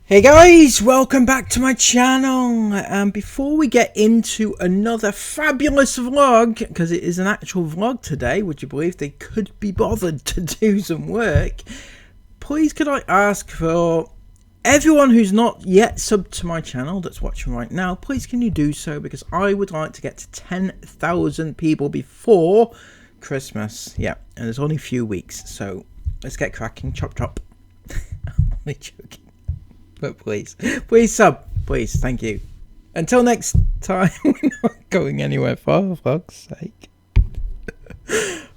Hey guys, welcome back to my channel. Before we get into another fabulous vlog, because it is an actual vlog today, would you believe they could be bothered to do some work? Please could I ask for everyone who's not yet subbed to my channel that's watching right now, please can you do so, because I would like to get to 10,000 people before Christmas. Yeah, and there's only a few weeks, so let's get cracking. Chop chop. I'm only joking. But please sub, please, thank you. Until next time, we're not going anywhere for fuck's sake.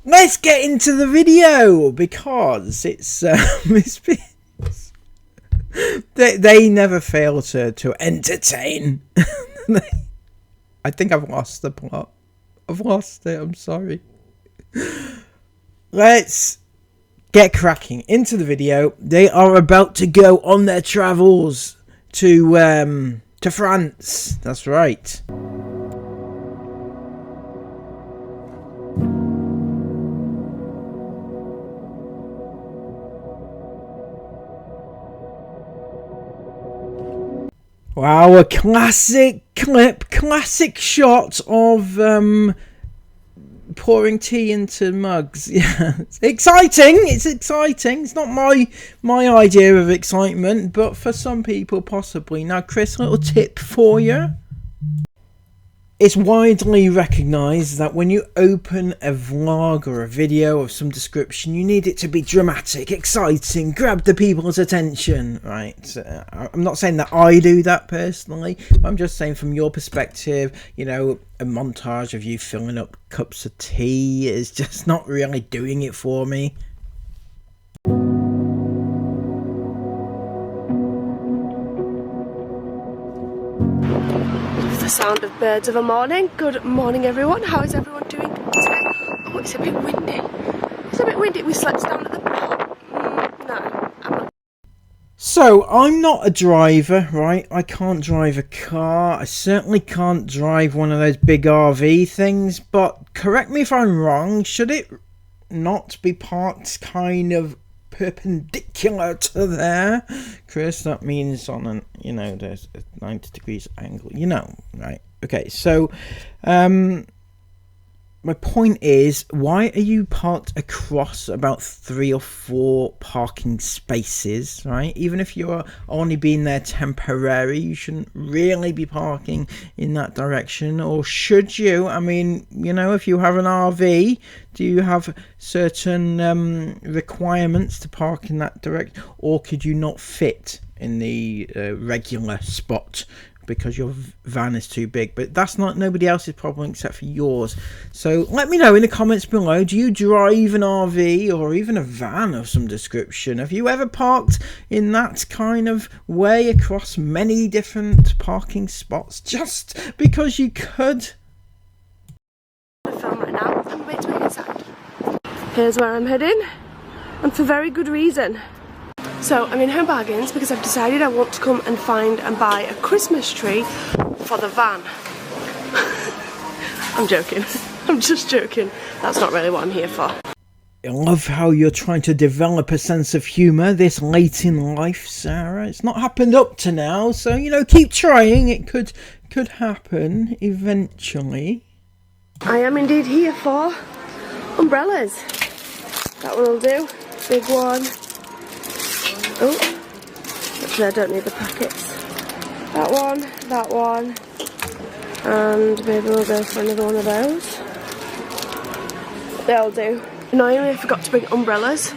Let's get into the video, because it's they never fail to entertain. I think I've lost the plot. I've lost it, I'm sorry. Let's get cracking into the video. They are about to go on their travels to France. That's right. Wow, a classic clip, classic shot of pouring tea into mugs. Yeah, it's exciting. It's exciting. It's not my idea of excitement, but for some people possibly. Now Chris, a little tip for you. It's widely recognised that when you open a vlog or a video of some description, you need it to be dramatic, exciting, grab the people's attention, right? I'm not saying that I do that personally, but I'm just saying from your perspective, you know, a montage of you filling up cups of tea is just not really doing it for me. The sound of birds of a morning. Good morning everyone, how is everyone doing today? Oh, it's a bit windy. It's a bit windy. We slept down at the... no, I'm not. So, I'm not a driver, right? I can't drive a car. I certainly can't drive one of those big RV things, but correct me if I'm wrong, should it not be parked kind of perpendicular to there, Chris? That means on an, you know, there's a 90 degrees angle, you know, right? Okay, so my point is, why are you parked across about 3 or 4 parking spaces, right? Even if you're only being there temporary, you shouldn't really be parking in that direction, or should you? I mean, you know, if you have an RV, do you have certain requirements to park in that direction, or could you not fit in the regular spot because your van is too big? But that's not nobody else's problem except for yours. So let me know in the comments below, do you drive an RV or even a van of some description? Have you ever parked in that kind of way across many different parking spots just because you could? I'm film right now. I'm waiting to make it sound. Here's where I'm heading, and for very good reason. So I'm in Home Bargains because I've decided I want to come and find and buy a Christmas tree for the van. I'm joking. I'm just joking. That's not really what I'm here for. I love how you're trying to develop a sense of humour this late in life, Sarah. It's not happened up to now, so, keep trying. It could happen eventually. I am indeed here for umbrellas. That one will do. Big one. Oh, actually I don't need the packets. That one, and maybe we'll go for another one of those. They'll do. Annoyingly, I forgot to bring umbrellas,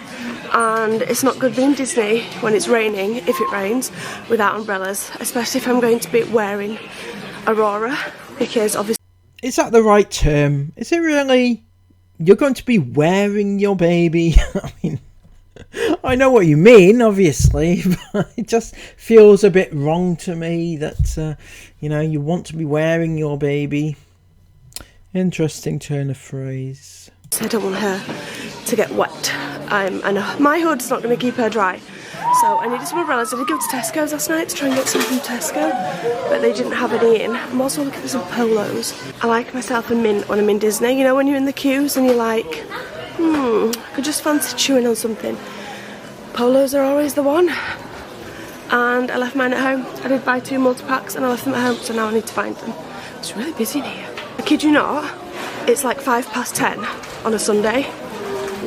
and it's not good being Disney when it's raining, if it rains, without umbrellas, especially if I'm going to be wearing Aurora, because obviously... Is that the right term? Is it really? You're going to be wearing your baby? I mean, I know what you mean, obviously, but it just feels a bit wrong to me that, you want to be wearing your baby. Interesting turn of phrase. I don't want her to get wet, and my hood's not going to keep her dry. So I needed some umbrellas. I did go to Tesco's last night to try and get some from Tesco, but they didn't have any in. I'm also looking for some polos. I like myself a mint when I'm in Disney. When you're in the queues and you're like, I could just fancy chewing on something. Polos are always the one. And I left mine at home. I did buy 2 multi-packs and I left them at home, so now I need to find them. It's really busy in here. I kid you not, it's like 10:05 on a Sunday.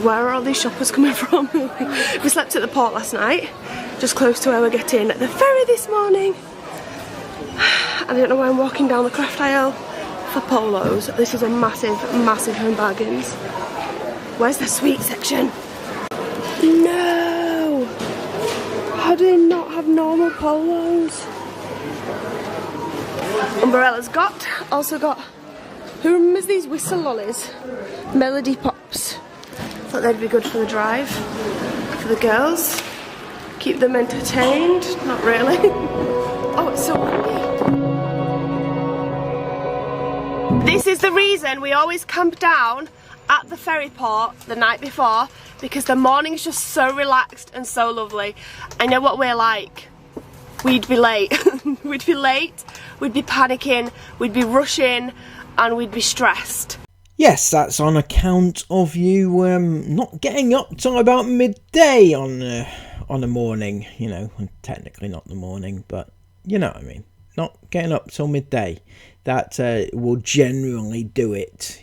Where are all these shoppers coming from? We slept at the port last night, just close to where we're getting at the ferry this morning. I don't know why I'm walking down the craft aisle for polos. This is a massive, massive Home Bargains. Where's the sweet section? No! How do they not have normal polos? Umbrella's got, also got, who remembers these whistle lollies? Melody Pops. Thought they'd be good for the drive, for the girls. Keep them entertained, not really. Oh, it's so windy. This is the reason we always camp down at the ferry port the night before, because the morning's just so relaxed and so lovely. I know what we're like. We'd be late. We'd be late, we'd be panicking, we'd be rushing, and we'd be stressed. Yes, that's on account of you not getting up till about midday on a morning. Technically not the morning, but you know what I mean. Not getting up till midday. That will generally do it,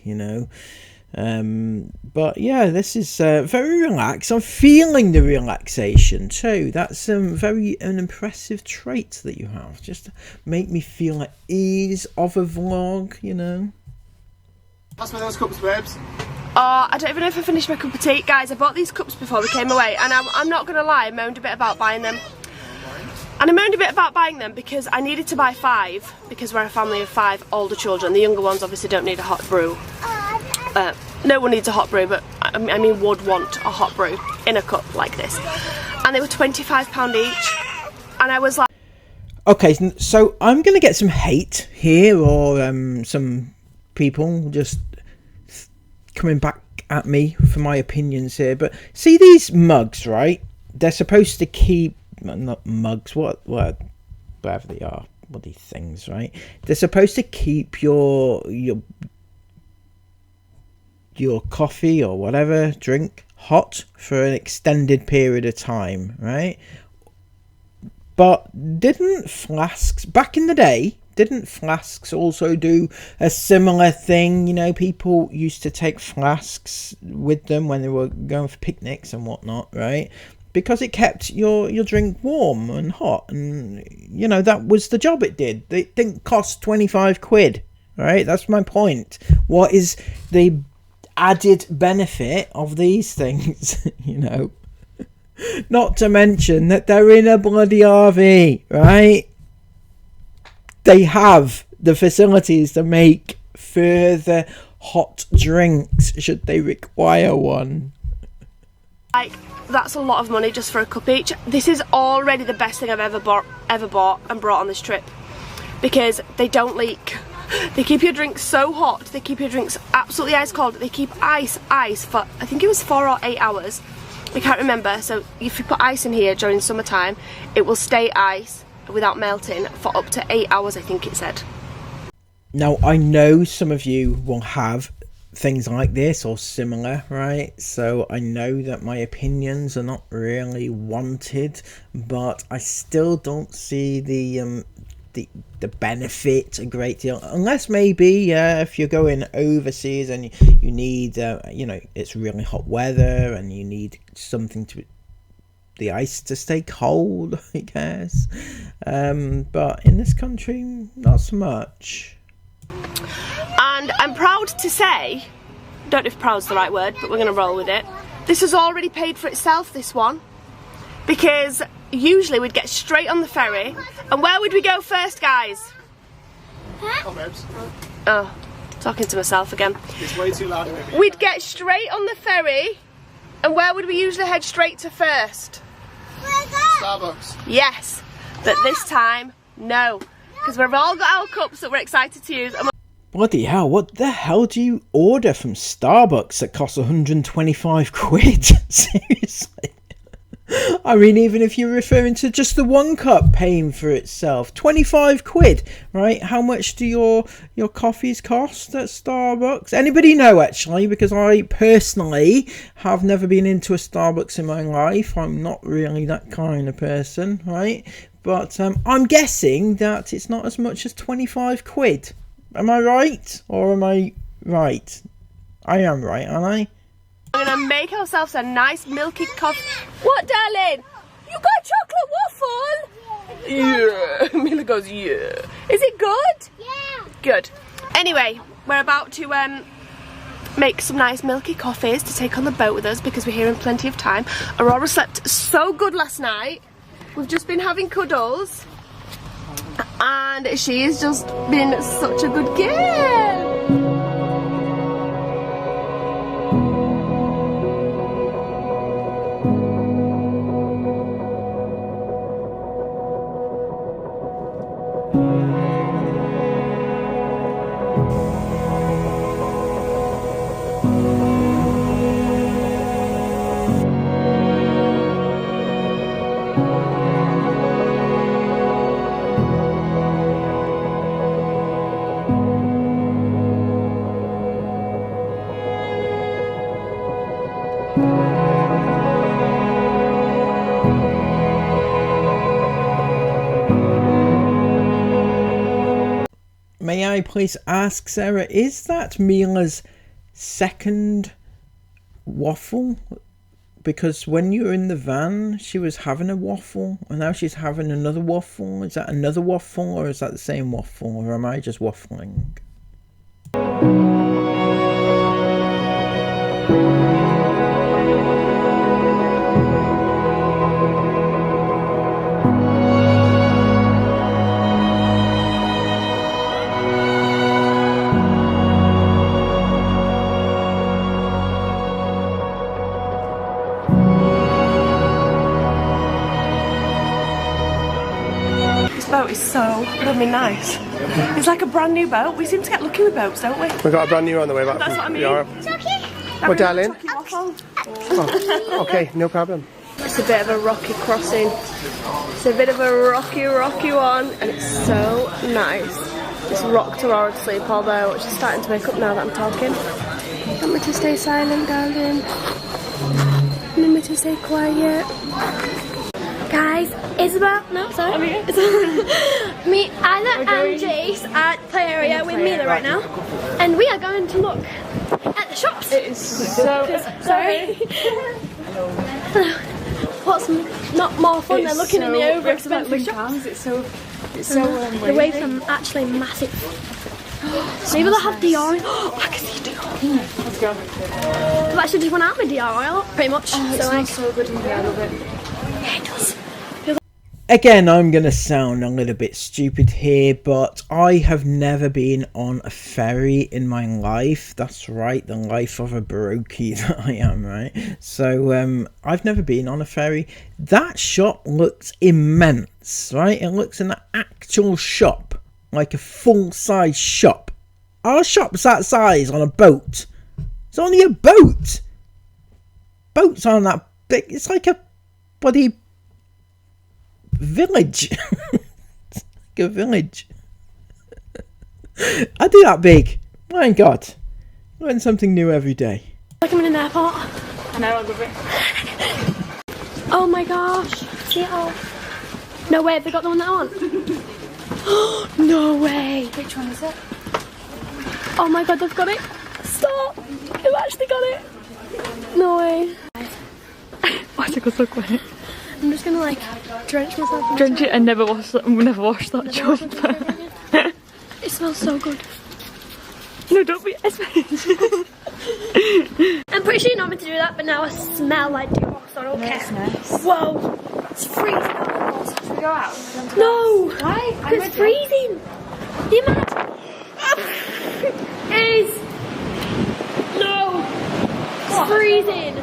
But yeah, this is very relaxed. I'm feeling the relaxation too. That's an impressive trait that you have. Just to make me feel at ease of a vlog, Pass me those cups, babes. Oh, I don't even know if I finished my cup of tea. Guys, I bought these cups before we came away, and I'm not going to lie, I moaned a bit about buying them. And I moaned a bit about buying them because I needed to buy 5, because we're a family of 5 older children. The younger ones obviously don't need a hot brew. No one needs a hot brew, but I mean would want a hot brew in a cup like this. And they were £25 each, and I was like... Okay, so I'm going to get some hate here, or some people just coming back at me for my opinions here, but see these mugs, right? They're supposed to keep, not mugs, whatever they are, what these things, right? They're supposed to keep your coffee or whatever drink hot for an extended period of time, right? But didn't flasks back in the day? Didn't flasks also do a similar thing? People used to take flasks with them when they were going for picnics and whatnot, right? Because it kept your drink warm and hot, and that was the job it did. It didn't cost 25 quid, right? That's my point. What is the added benefit of these things? Not to mention that they're in a bloody RV, right? They have the facilities to make further hot drinks should they require one. Like, that's a lot of money just for a cup each. This is already the best thing I've ever bought and brought on this trip, because they don't leak. They keep your drinks so hot, they keep your drinks absolutely ice cold. They keep ice for, I think it was 4 or 8 hours. I can't remember. So if you put ice in here during summertime, it will stay ice without melting for up to 8 hours, I think it said. Now, I know some of you will have things like this or similar, right? So I know that my opinions are not really wanted, but I still don't see the benefit a great deal, unless maybe if you're going overseas and you need it's really hot weather and you need something to the ice to stay cold, I guess. But in this country, not so much. And I'm proud to say, don't know if proud's the right word, but we're going to roll with it. This has already paid for itself, this one. Because usually we'd get straight on the ferry. And where would we go first, guys? Come on, babes. Oh, talking to myself again. It's way too loud. We'd get straight on the ferry. And where would we usually head straight to first? Starbucks. Yes. But this time, no. Because we've all got our cups that we're excited to use. And Bloody hell, what the hell do you order from Starbucks that costs 125 quid? Seriously? I mean, even if you're referring to just the one cup paying for itself, 25 quid, right? How much do your coffees cost at Starbucks? Anybody know, actually? Because I personally have never been into a Starbucks in my life. I'm not really that kind of person, right? But I'm guessing that it's not as much as 25 quid. Am I right? Or am I right? I am right, aren't I? we're going to make ourselves a nice milky coffee. What, darling? You got a chocolate waffle? Yeah. Mila goes, yeah. Is it good? Yeah. Good. Anyway, we're about to make some nice milky coffees to take on the boat with us because we're here in plenty of time. Aurora slept so good last night. We've just been having cuddles. And she has just been such a good girl. May I please ask, Sarah, is that Mila's second waffle? Because when you were in the van, she was having a waffle, and now she's having another waffle. Is that another waffle, or is that the same waffle, or am I just waffling? Boat is so blooming nice. It's like a brand new boat. We seem to get lucky with boats, don't we? We've got a brand new on the way back. That's what I mean. What, darling? Oh, Okay, no problem. it's a bit of a rocky crossing. It's a bit of a rocky one, and it's so nice. It's rocked Aurora to sleep, although she's starting to wake up now that I'm talking. Want me to stay silent, darling? Want me to stay quiet? Guys, Isabel, no, sorry. Me, Anna and Jace are at play area with Mila right now. And we are going to look at the shops. It is so... Sorry. What's not more fun than looking at the over expensive shops? It's so The waves are actually massive. Maybe they'll have Dior oil. I can see Dior. Let's go. I've actually just run out of my Dior oil, pretty much. It smells so good in here, I love it. Yeah, it does. Again, I'm going to sound a little bit stupid here, but I have never been on a ferry in my life. That's right, the life of a brokey that I am, right? So, I've never been on a ferry. That shop looks immense, right? It looks an actual shop, like a full-size shop. Our shop's that size on a boat. It's only a boat. Boats aren't that big. It's like a bloody village. It's like a village. I do that big. My God. Learn something new every day. Like I'm in an airport. I know, I love it. Oh my gosh. See it all. No way, have they got the one that I want? No way. Which one is it? Oh my god, they've got it. Stop. They've actually got it. No way. Why is it go so quick? I'm just gonna like drench myself. Drench it and never wash that jumper. It smells so good. No, don't be. I'm pretty sure you're not meant to do that, but now I smell like Dior, so I don't care. Nice. Whoa, it's freezing out. Should we go out? No! Why? It's freezing! You mad? Is no! It's freezing!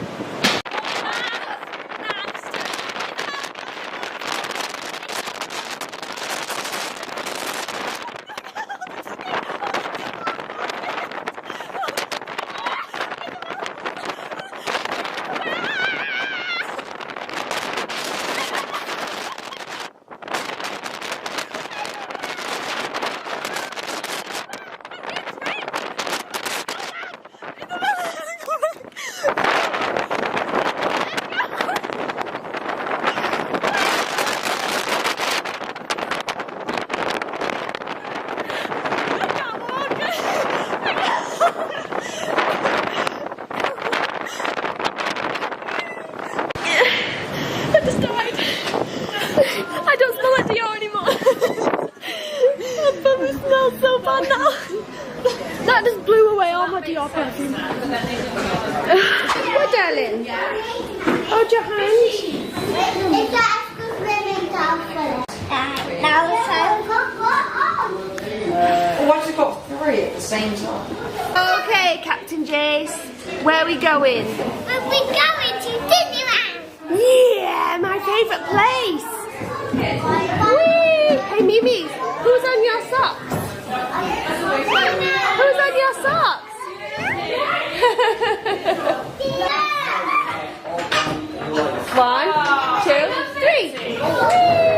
I don't smell like Dior anymore. My bum smells so bad now. That just blew away all my Dior perfume. What, darling? Hold your hand. Why's it got three at the same time? Okay, Captain Jace, where are we going? We're going to Disneyland. Yeah, my favourite place. Whee! Hey, Mimi, who's on your socks? Who's on your socks? One, two, three. Whee!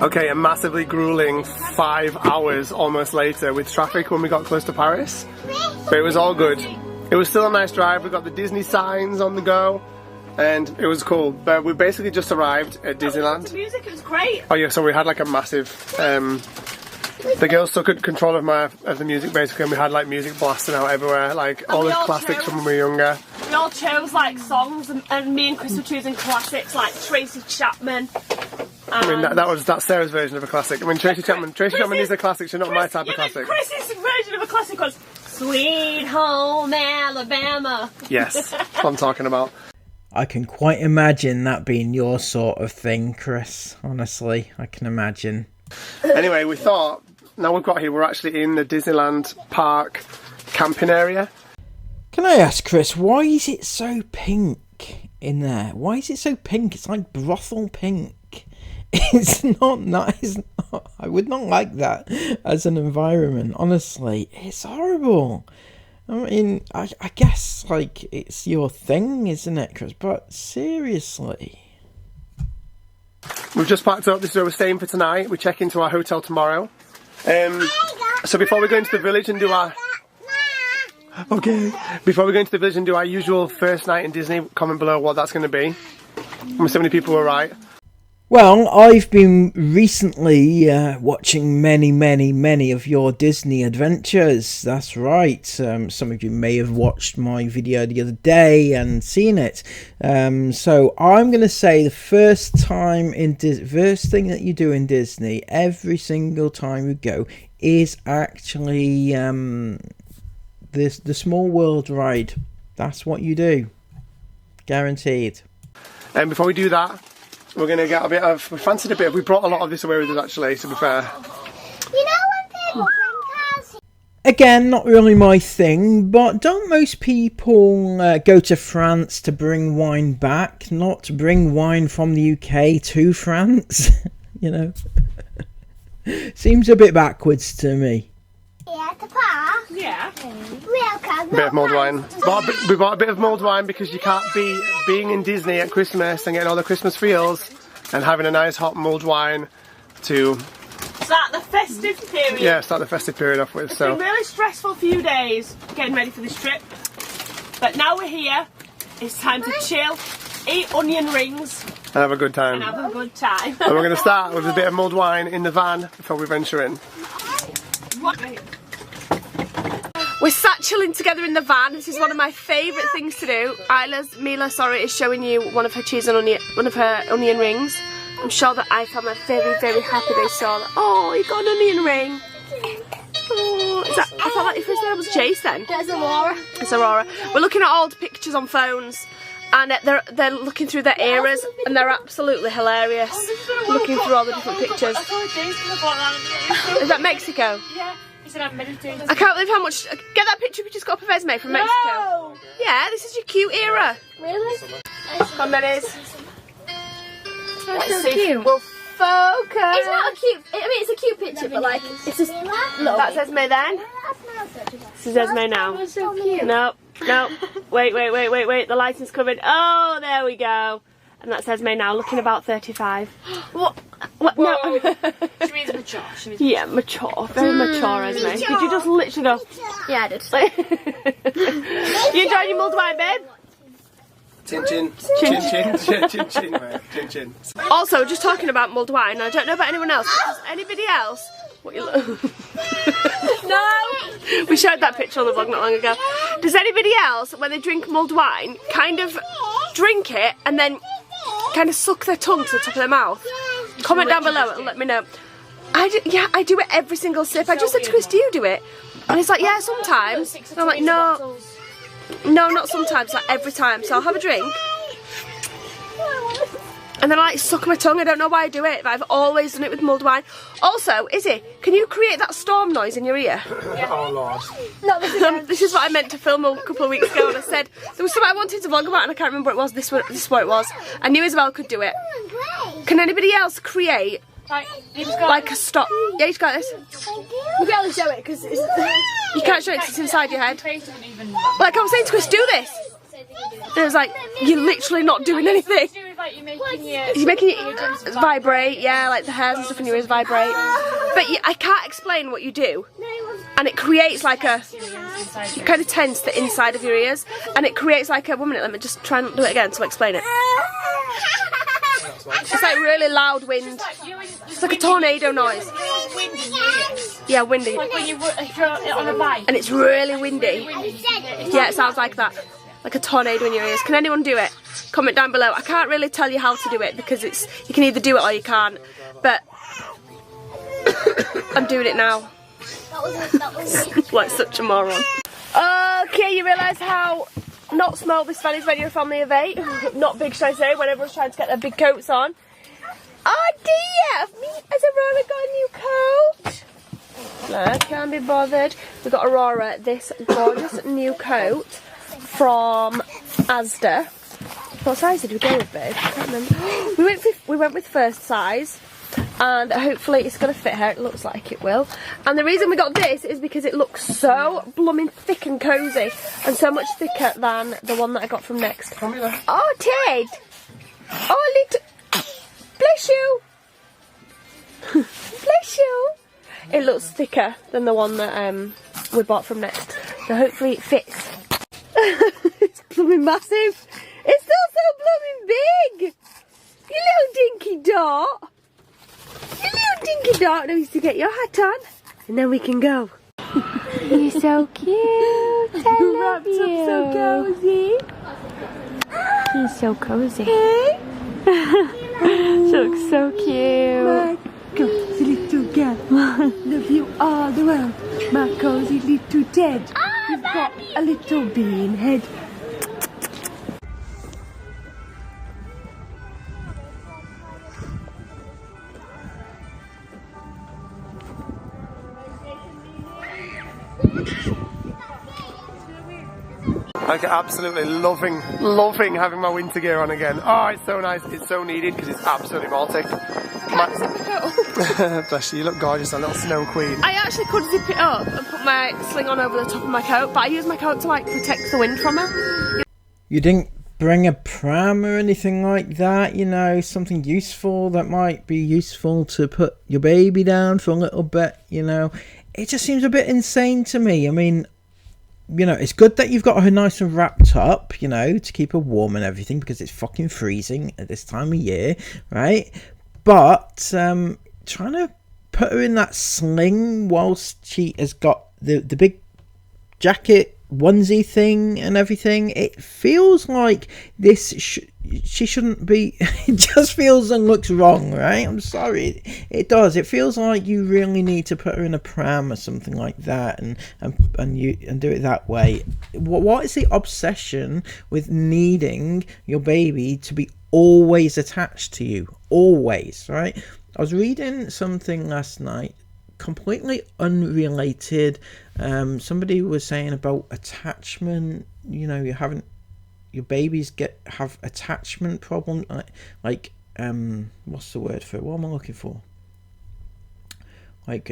Okay, a massively grueling 5 hours almost later with traffic when we got close to Paris. But it was all good. It was still a nice drive. We got the Disney signs on the go and it was cool. But we basically just arrived at Disneyland. The music, it was great. Oh yeah, so we had like a massive... the girls took control of the music basically, and we had like music blasting out everywhere, like all the classics from when we were younger. We all chose like songs and me and Chris were choosing classics like Tracy Chapman. I mean, that's Sarah's version of a classic. I mean, Tracy Chapman is a classic, she's not my type of classic. Chris's version of a classic was Sweet Home Alabama. Yes, that's what I'm talking about. I can quite imagine that being your sort of thing, Chris. Honestly, I can imagine. Anyway, we thought, now we've got here, we're actually in the Disneyland Park camping area. Can I ask, Chris, why is it so pink in there? Why is it so pink? It's like brothel pink. It's not nice. I would not like that as an environment, honestly. It's horrible. I mean, I guess, like, it's your thing, isn't it, Chris? But seriously. We've just packed up. This is where we're staying for tonight. We check into our hotel tomorrow. So before we go into the village and do our... Okay. Before we go into the village and do our usual first night in Disney, comment below what that's going to be. I'm so many people were right. Well, I've been recently watching many of your Disney adventures. That's right. Some of you may have watched my video the other day and seen it. So I'm going to say the first thing that you do in Disney, every single time you go, is actually the Small World ride. That's what you do. Guaranteed. And before we do that, we're going to get a bit of... We fancied a bit. We brought a lot of this away with us, actually, to be fair. You know when people bring cars? Again, not really my thing, but don't most people go to France to bring wine back, not bring wine from the UK to France? You know? Seems a bit backwards to me. Yeah, the park. Yeah. Welcome. Bit of mulled wine. We bought a bit of mulled wine because you can't be being in Disney at Christmas and getting all the Christmas feels and having a nice hot mulled wine to Start the festive period. start the festive period off with. It's been a really stressful few days getting ready for this trip, but now we're here. It's time to chill, eat onion rings, and have a good time. and have a good time. And we're going to start with a bit of mulled wine in the van before we venture in. We're sat chilling together in the van. This is one of my favourite things to do. Mila, is showing you one of her onion rings. I'm sure that I found that very, very happy they saw that. Oh, you got an onion ring. Oh, I thought that your first name was Chase then. There's Aurora. It's Aurora. We're looking at old pictures on phones, and they're looking through their eras, and they're absolutely hilarious. Looking through all the different pictures. Is that Mexico? Yeah. He said I'm meditating. I can't believe how much. Get that picture we just got of Esme from Mexico. Yeah, this is your cute era. Really? Come on, Menace. That's Let's so see if cute. it will focus. It's not a cute. I mean, it's a cute picture, but like, it's just. That's Esme then. This is Esme now. That's so cute. No. Wait. The lighting's coming. Oh, there we go. And that's Esme now, looking about 35. What? No. She means mature. She means Yeah, mature. Very mature, Esme. Did you just literally go? Yeah, I did. You enjoying your mulled wine, babe? Chin chin. Chin chin. Chin chin. Chin chin. Also, just talking about mulled wine, I don't know about anyone else. Does anybody else? What you No! We showed that picture on the vlog not long ago. Does anybody else, when they drink mulled wine, kind of drink it and then kind of suck their tongue to the top of their mouth? Comment down below and let me know. I do it every single sip. I just said to Chris, do you do it? And he's like, yeah, sometimes. And I'm like, no, not sometimes, like every time. So I'll have a drink. And then I like suck my tongue. I don't know why I do it, but I've always done it with mulled wine. Also, Izzy, can you create that storm noise in your ear? Oh Lord. This is what I meant to film a couple of weeks ago, and I said there was something I wanted to vlog about and I can't remember what it was. This is what it was. I knew Isabel could do it. Can anybody else create like a stop? Yeah, you got this. You can only show it because it's. You can't show it 'cause it's inside your head. Like I was saying to Chris, do this. And it was like, you're literally not doing anything. You're making it vibrate, yeah, like the hairs and stuff in your ears vibrate. But I can't explain what you do. And it creates like a, you kind of tense the inside of your ears. And it creates like a, 1 minute, let me just try and do it again to explain it. It's like really loud wind. It's like a tornado noise. Yeah, windy. Like when you're on a bike. And it's really windy. Yeah, it sounds like that. Like a tornado in your ears. Can anyone do it? Comment down below. I can't really tell you how to do it because you can either do it or you can't. But I'm doing it now. Like such a moron. Okay, you realise how not small this van is when you're a family of 8. Not big, should I say, when everyone's trying to get their big coats on. Oh dear! Me has Aurora got a new coat? No, can't be bothered. We've got Aurora this gorgeous new coat from Asda. What size did we go with, babe? I can't remember. We went with first size, and hopefully it's going to fit her. It looks like it will. And the reason we got this is because it looks so blooming thick and cosy, and so much thicker than the one that I got from Next. Oh, Ted! Oh, little... Bless you! Bless you! It looks thicker than the one that we bought from Next. So hopefully it fits. It's blooming massive. It's still so blooming big. You little dinky dot. You little dinky dot. Now you to get your hat on, and then we can go. You're so cute. I love you. So cozy. He's so cozy. Hey. She looks so cute. My cozy little girl. Love you all the world. My cozy little Ted. You've got a little bean head. Like absolutely loving having my winter gear on again. Oh, it's so nice. It's so needed because it's absolutely Baltic. Bless you, you look gorgeous, a little snow queen. I actually could zip it up and put my sling on over the top of my coat, but I use my coat to like protect the wind from it. You didn't bring a pram or anything like that, you know, something useful that might be useful to put your baby down for a little bit, you know. It just seems a bit insane to me. I mean, you know, it's good that you've got her nice and wrapped up, you know, to keep her warm and everything, because it's fucking freezing at this time of year, right? But trying to put her in that sling whilst she has got the big jacket onesie thing and everything, it feels like this she shouldn't be. It just feels and looks wrong, right? I'm sorry, it does. It feels like you really need to put her in a pram or something like that and do it that way. What is the obsession with needing your baby to be always attached to you? Always, right? I was reading something last night, completely unrelated. Somebody was saying about attachment. You know, your babies have attachment problem, like what's the word for it? What am I looking for? Like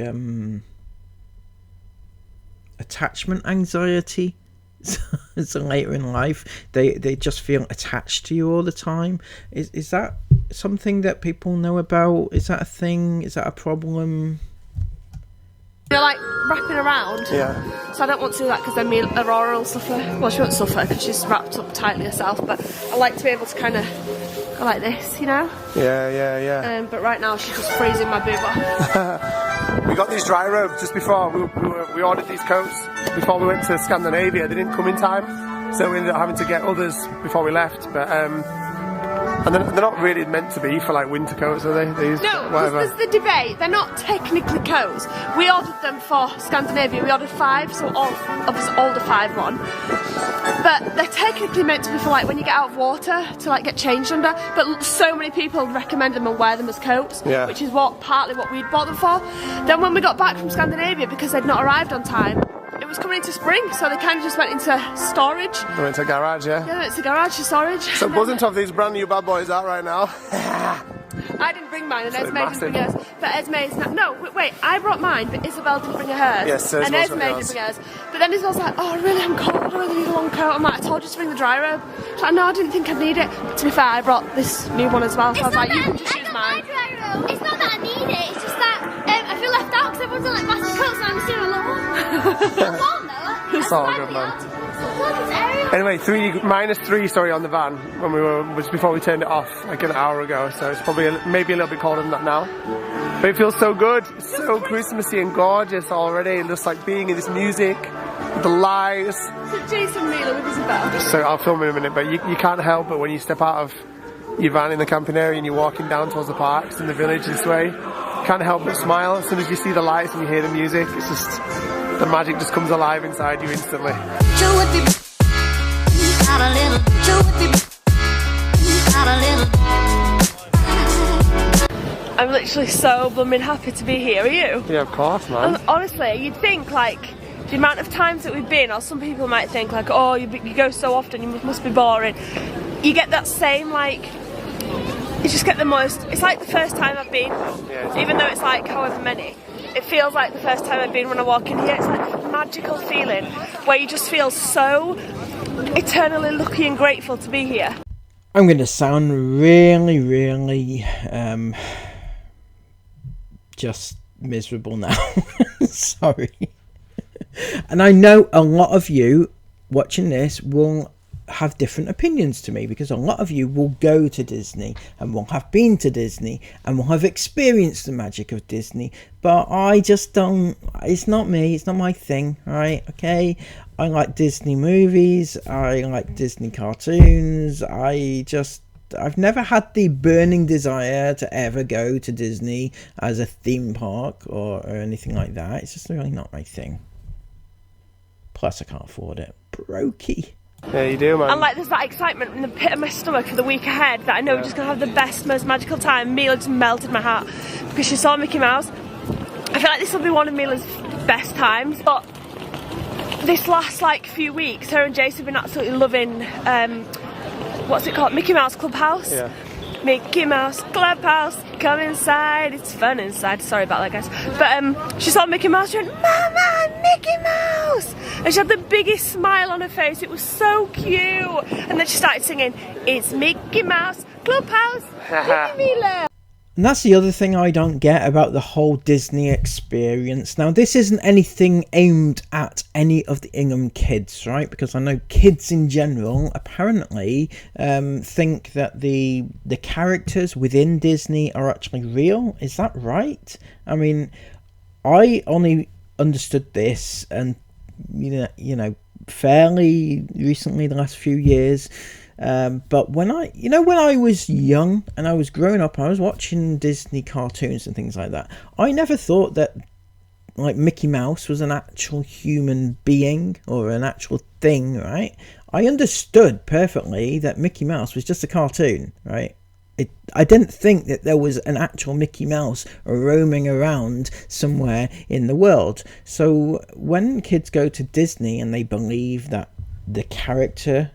attachment anxiety. So later in life they just feel attached to you all the time. Is that something that people know about? Is that a thing? Is that a problem? They're like wrapping around. Yeah. So I don't want to do that because then me and Aurora will suffer. Well, she won't suffer because she's wrapped up tightly herself, but I like to be able to kind of go like this, you know? Yeah. But right now she's just freezing my boob off. We got these dry robes just before. We ordered these coats before we went to Scandinavia. They didn't come in time, so we ended up having to get others before we left. But and they're not really meant to be for like winter coats, are they? No, because there's the debate. They're not technically coats. We ordered them for Scandinavia. We ordered 5, so all of us older 5 one. But they're technically meant to be for like when you get out of water to like get changed under. But so many people recommend them and wear them as coats, which is partly what we'd bought them for. Then when we got back from Scandinavia, because they'd not arrived on time, it was coming into spring, so they kind of just went into storage. They went to garage, yeah? Yeah, it's a garage for storage. So buzzing to have these brand new bad boys out right now. I didn't bring mine, and Esme didn't bring hers. But Esme's not. No, wait, I brought mine, but Isabel didn't bring hers. Yes, and Esme didn't bring hers. But then Isabel's like, oh, really, I'm cold, I really need a long coat. I'm like, I told you to bring the dry robe. She's like, no, I didn't think I'd need it. But to be fair, I brought this new one as well, so I was like, you can just use mine. It's not that I need it, it's just that I feel left out because everyone's in like massive coats and I'm still alone. It's warm though. It's all good, man. Anyway, -3 on the van when was before we turned it off like an hour ago, so it's probably maybe a little bit colder than that now. But it feels so good. It's so Christmassy and gorgeous already. Just like being in this music, the lights. So Jason Mila with Isabel. So I'll film in a minute, but you can't help but when you step out of your van in the camping area and you're walking down towards the parks in the village this way, you can't help but smile as soon as you see the lights and you hear the music. It's just, the magic just comes alive inside you instantly. I'm literally so blooming happy to be here, are you? Yeah, of course, man. And honestly, you'd think like the amount of times that we've been, or some people might think like, oh, you go so often, you must be boring. You get that same like, you just get the most, it's like the first time I've been, even though it's like however many. It feels like the first time I've been when I walk in here. It's like a magical feeling where you just feel so eternally lucky and grateful to be here. I'm going to sound really, just miserable now. Sorry. And I know a lot of you watching this will have different opinions to me, because a lot of you will go to Disney and will have been to Disney and will have experienced the magic of Disney, but I just don't. It's not me, it's not my thing, right? Okay, I like Disney movies, I like Disney cartoons, I've never had the burning desire to ever go to Disney as a theme park or anything like that. It's just really not my thing. Plus I can't afford it. Brokey. Yeah, you do, man. And like there's that excitement in the pit of my stomach for the week ahead that I know we're just going to have the best, most magical time. Mila just melted my heart because she saw Mickey Mouse. I feel like this will be one of Mila's best times, but this last like few weeks, her and Jace have been absolutely loving, what's it called? Mickey Mouse Clubhouse? Yeah. Mickey Mouse Clubhouse, come inside, it's fun inside. Sorry about that, guys. But she saw Mickey Mouse, she went, Mama, Mickey Mouse! And she had the biggest smile on her face, it was so cute. And then she started singing, it's Mickey Mouse Clubhouse, give me love. And that's the other thing I don't get about the whole Disney experience. Now, this isn't anything aimed at any of the Ingham kids, right? Because I know kids in general apparently think that the characters within Disney are actually real. Is that right? I mean, I only understood this, and you know, fairly recently, the last few years. But when I was young and I was growing up, I was watching Disney cartoons and things like that. I never thought that like Mickey Mouse was an actual human being or an actual thing, right? I understood perfectly that Mickey Mouse was just a cartoon, right? I didn't think that there was an actual Mickey Mouse roaming around somewhere in the world. So when kids go to Disney and they believe that the character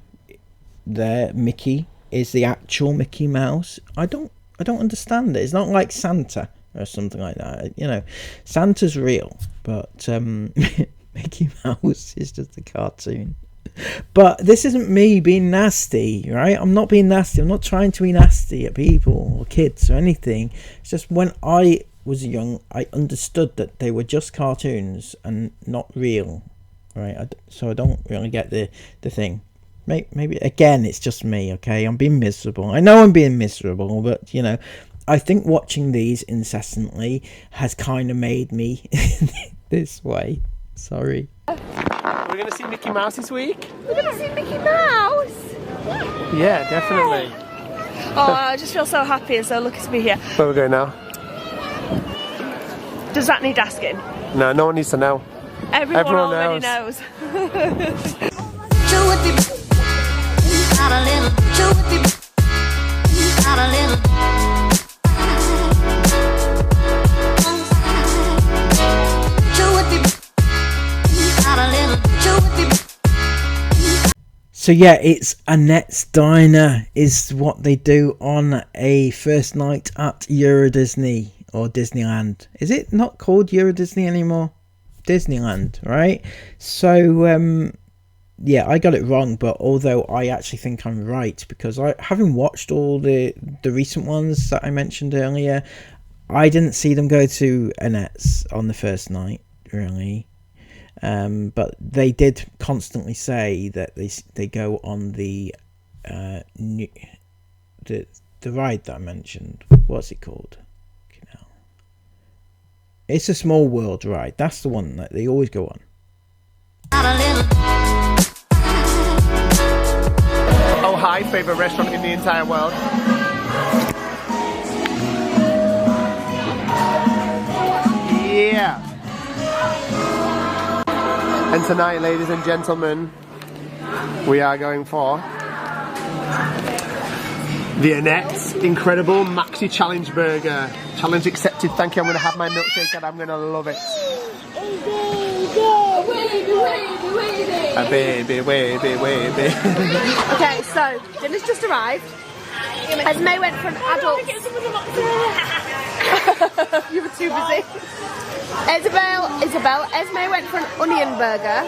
there, Mickey, is the actual Mickey Mouse, I don't understand it. It's not like Santa or something like that. You know, Santa's real, but Mickey Mouse is just a cartoon. But this isn't me being nasty, right? I'm not being nasty. I'm not trying to be nasty at people or kids or anything. It's just when I was young, I understood that they were just cartoons and not real, right? So I don't really get the thing. Maybe again it's just me, okay? I'm being miserable. I know I'm being miserable, but you know, I think watching these incessantly has kind of made me this way. Sorry. We're gonna see Mickey Mouse this week? We're gonna see Mickey Mouse! Yeah, definitely. Oh, I just feel so happy and so lucky to be here. Where are we going now? Does that need asking? No, no one needs to know. Everyone already knows. So yeah, it's Annette's Diner is what they do on a first night at Euro Disney or Disneyland. Is it not called Euro Disney anymore? Disneyland, right? So yeah, I got it wrong, but although I actually think I'm right, because having watched all the recent ones that I mentioned earlier, I didn't see them go to Annette's on the first night, really. But they did constantly say that they go on the ride that I mentioned. What's it called? It's a Small World ride. That's the one that they always go on. Oh, hi, favourite restaurant in the entire world. Yeah. And tonight, ladies and gentlemen, we are going for the Annette's Incredible Maxi Challenge Burger. Challenge accepted. Thank you. I'm going to have my milkshake and I'm going to love it. A baby. Okay, so dinner's just arrived. Esme went for an adult. You were too busy. Isabel, Esme went for an onion burger.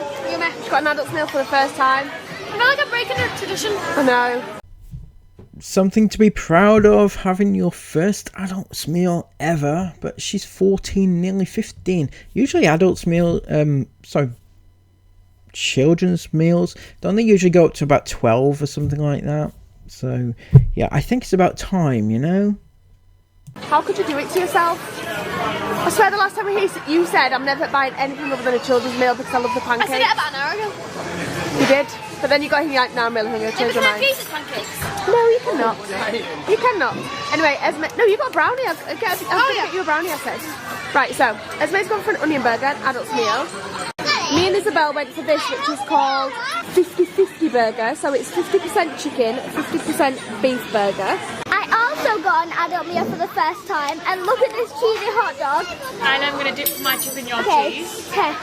She got an adult's meal for the first time. I feel like I'm breaking a tradition. I know. Something to be proud of, having your first adult's meal ever. But she's 14, nearly 15. Usually children's meals, don't they usually go up to about 12 or something like that? So yeah, I think it's about time, you know. How could you do it to yourself? I swear the last time you said I'm never buying anything other than a children's meal because I love the pancakes. I said it about an hour ago. You did? But then you got here like, no, I'm really hungry, change your mind. Jesus pancakes. No, you cannot. You cannot. Anyway, Esme, no, you got a brownie. I'll get you a brownie, I said. Right, so Esme's gone for an onion burger, an adult's meal. Me and Isabel went for this, which is called 50-50 burger. So it's 50% chicken, 50% beef burger. I also got an adult meal for the first time, and look at this cheesy hot dog. And I'm going to dip my chip in your cheese. Okay.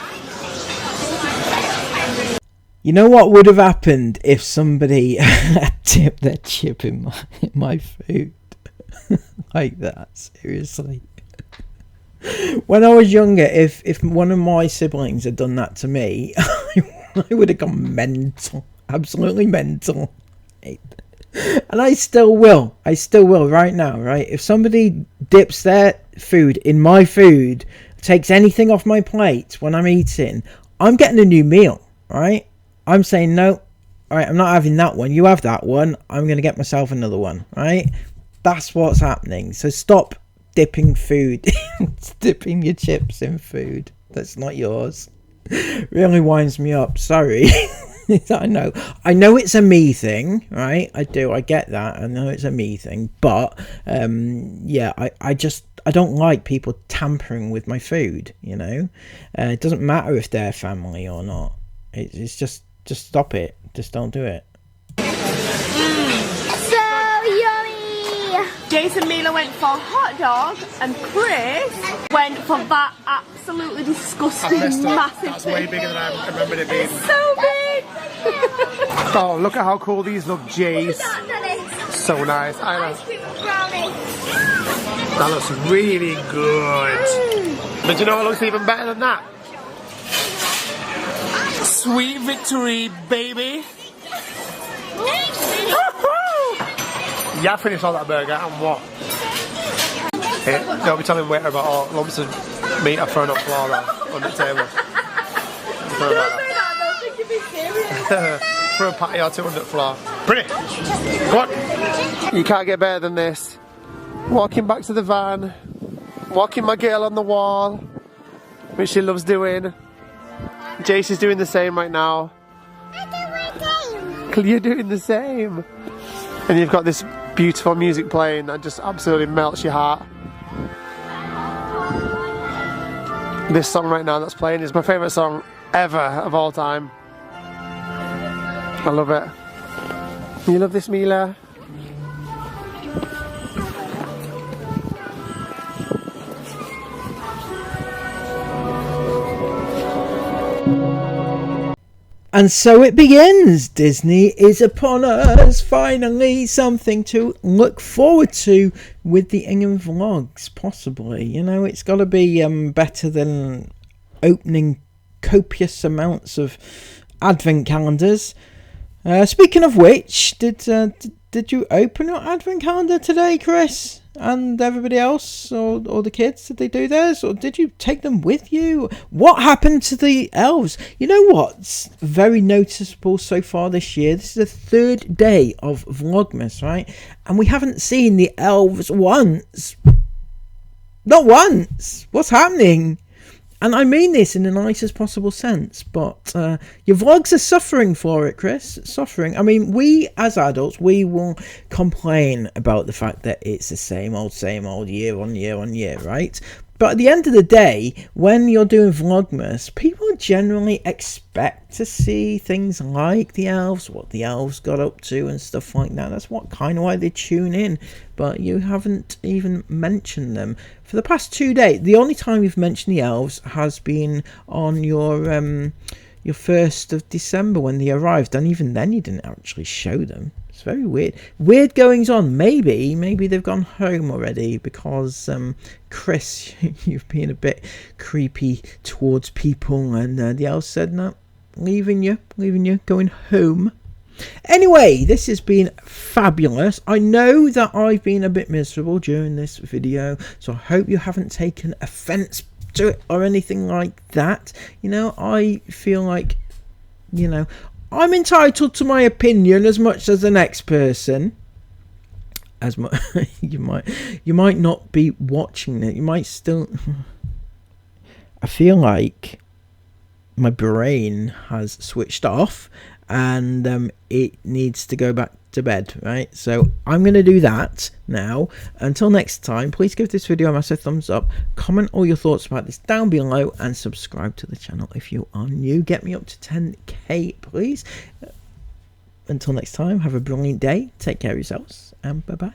You know what would have happened if somebody had dipped their chip in my food? Like that, seriously. When I was younger, if one of my siblings had done that to me, I would have gone mental. Absolutely mental. And I still will right now, right? If somebody dips their food in my food, takes anything off my plate when I'm eating, I'm getting a new meal, right? I'm saying, no, alright, I'm not having that one. You have that one. I'm going to get myself another one, right? That's what's happening. So stop dipping food, dipping your chips in food that's not yours. Really winds me up. Sorry. I know it's a me thing, right? I get that. I know it's a me thing, but yeah, I don't like people tampering with my food, you know. It doesn't matter if they're family or not. It's just stop it. Just don't do it. Jason Mila went for hot dog and Chris went for that absolutely disgusting massive That's way bigger than I remembered it being. So big! Oh, look at how cool these look, Jace. So nice. I know. That looks really good. But you know what looks even better than that? Sweet victory, baby. Yeah, I finished all that burger and what? Hey, don't be telling waiter about all lumps of meat I've thrown up floor on the table. For a patty or two on the floor. Pretty. What? You can't get better than this. Walking back to the van, walking my girl on the wall, which she loves doing. Jace is doing the same right now. You're doing the same. And you've got this beautiful music playing that just absolutely melts your heart. This song right now that's playing is my favourite song ever of all time. I love it. You love this, Mila? And so it begins. Disney is upon us. Finally, something to look forward to with the Inghams vlogs, possibly. You know, it's got to be better than opening copious amounts of advent calendars. Speaking of which, did you open your advent calendar today, Chris? And everybody else, or the kids, did they do theirs? Or did you take them with you? What happened to the elves? You know what's very noticeable so far this year? This is the third day of Vlogmas, right? And we haven't seen the elves once. Not once. What's happening? And I mean this in the nicest possible sense, but your vlogs are suffering for it, Chris. Suffering. I mean, we as adults, we will complain about the fact that it's the same old, year on year, right? But at the end of the day, when you're doing Vlogmas, people generally expect to see things like the elves, what the elves got up to and stuff like that. That's what kind of why they tune in. But you haven't even mentioned them. For the past 2 days, the only time you've mentioned the elves has been on your 1st of December when they arrived. And even then you didn't actually show them. It's very weird. Weird goings on. Maybe they've gone home already because Chris, you've been a bit creepy towards people, and the elves said, no, leaving you, going home. Anyway, this has been fabulous. I know that I've been a bit miserable during this video, so I hope you haven't taken offense to it or anything like that. You know, I feel like, you know, I'm entitled to my opinion as much as the next person. As much you might not be watching it. You might still. I feel like my brain has switched off and it needs to go back to bed, right? So I'm going to do that now. Until next time, please give this video a massive thumbs up, comment all your thoughts about this down below, and subscribe to the channel if you are new. Get me up to 10k, please. Until next time, have a brilliant day, take care of yourselves, and bye bye.